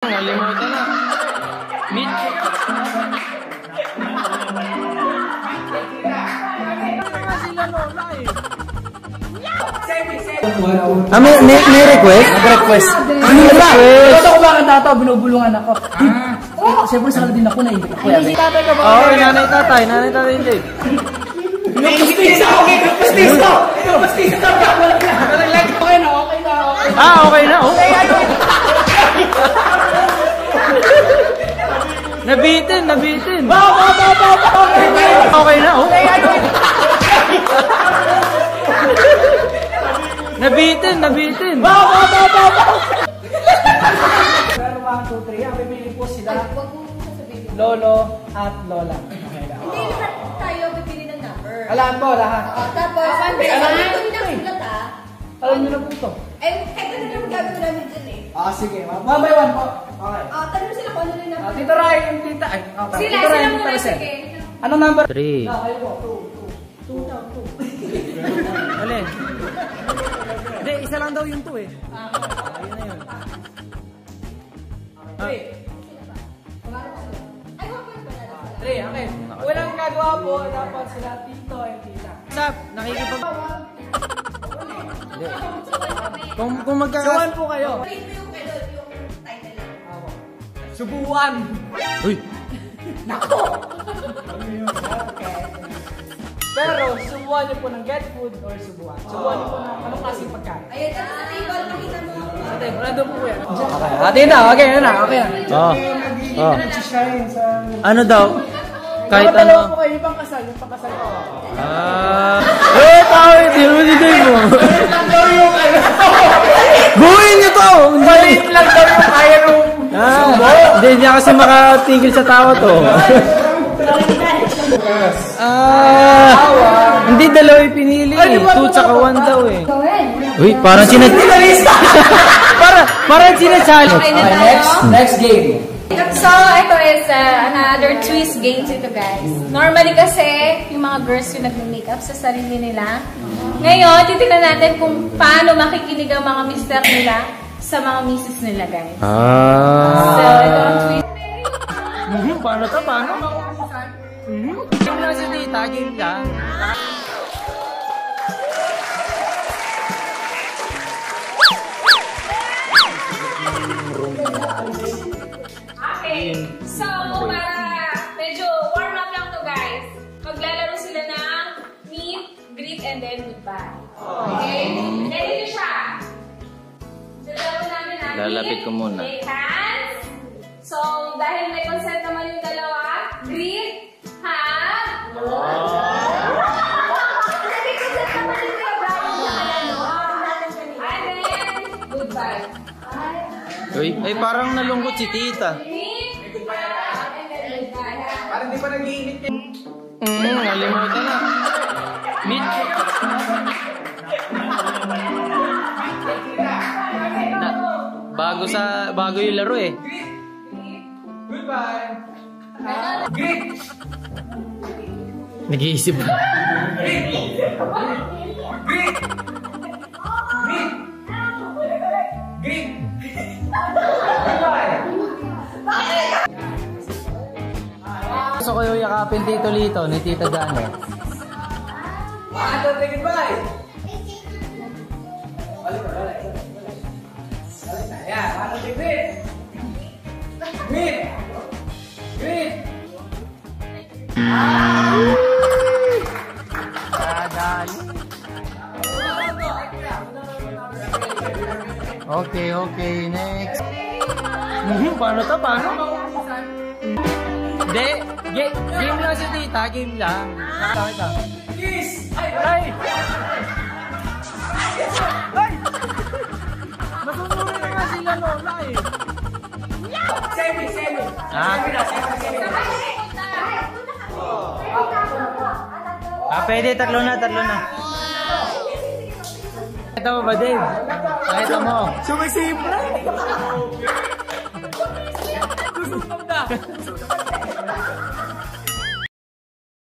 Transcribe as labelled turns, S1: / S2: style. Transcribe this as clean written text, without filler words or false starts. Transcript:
S1: Nalimutan na. Meet.
S2: May request? Nag-request. Ano ba? Ito ko ba ang tataw, binubulungan ako. Siyempre saka din ako na hindi.
S1: Tatay ka ba? Oo, nanay tatay hindi.
S2: Pastisa! Pastisa! Pastisa! Okay na.
S1: Ah, okay na. Nabitin. Okay na. Nabitin.
S2: Pero 1, 2, 3. Ang pipili po sila. Lolo at Lola.
S3: Hindi, lahat tayo pipili ng number.
S2: Alam po, lahat.
S3: Tapos, alam niyo na
S2: Alam niyo na po ito.
S3: Eh, kahit ano naman gagawin namin dyan eh.
S2: Sige. 1 by 1 po. Okay.
S3: Tanong sila kung ano na number.
S2: Tito Ray, yung tita. Ay, okay.
S3: Sila
S2: Tito Ray,
S3: muna,
S2: tita.
S3: sige.
S2: Anong number?
S1: 3.
S2: Kayo po. 2.
S1: Alin? Hindi, isa lang daw yung 2 eh. Ayun na yun.
S2: 3, okay. Walang gagawa po, dapat sila tito and tita.
S1: Sap, nakikipag... Kung magkaka...
S2: Subuan po kayo.
S3: Ito yung title lang.
S2: Subuan.
S1: Uy!
S2: Pero, subuan niyo po ng get food or subuan. Subuan niyo po ng anong klaseng pagkain.
S3: Ayun, sa table, makita mo.
S2: Sa table, nandun po yan. Okay, hati na. Okay na.
S1: Oh.
S2: Shine sa...
S1: Ano daw? Kahit
S2: Dalawa
S1: ano.
S2: po kayo, yung pangkasal ko.
S1: Tao, sino mo dito mo? Buuin niyo to!
S2: Maliit lang daw yung kaya nung...
S1: Hindi niya kasi makatigil sa tawa to. Hindi dalawa yung pinili eh. 2 tsaka 1 daw eh. Uy, parang parang sinasali.
S3: Okay,
S2: Next game.
S3: So, ito is another twist games ito, guys. Normally kasi, yung mga girls yung nag-makeup sa sarili nila. Ngayon, titignan natin kung paano makikinig ang mga mister nila sa mga misis nila, guys. So, ito ang twist.
S1: Paano? Game lang si tita, game lang.
S3: Okay. So, para medyo warm up lang to, guys. Maglalaro sila ng meet, greet, and then goodbye. Okay? Ready na siya. Laro namin na
S1: Lalapit ko muna.
S3: Shake hands. So, dahil may consent naman yung dalawa, greet, hug. May consent naman yung Kuya Brian sa and then, goodbye.
S1: Uy, ay parang nalungkot si tita.
S2: Parang di pa nag-iinit yan.
S1: Nalimutan na. Meet. Bago yung laro eh.
S2: Goodbye. Greet.
S1: Nag-iisip ba?
S2: Greet.
S1: Gusto ko yung yakapin Tito Lito ni Tita Dano.
S2: Goodbye. Ayan, Greet.
S1: Okay, next. Paano? Hindi, game lang si tita, game lang.
S2: Kiss.
S1: Ay! Masunurin na nga sila Lola eh.
S2: Semi.
S1: Pwede, tatlo na. Ito mo ba, Dave? Ito mo.
S2: Sumisipra.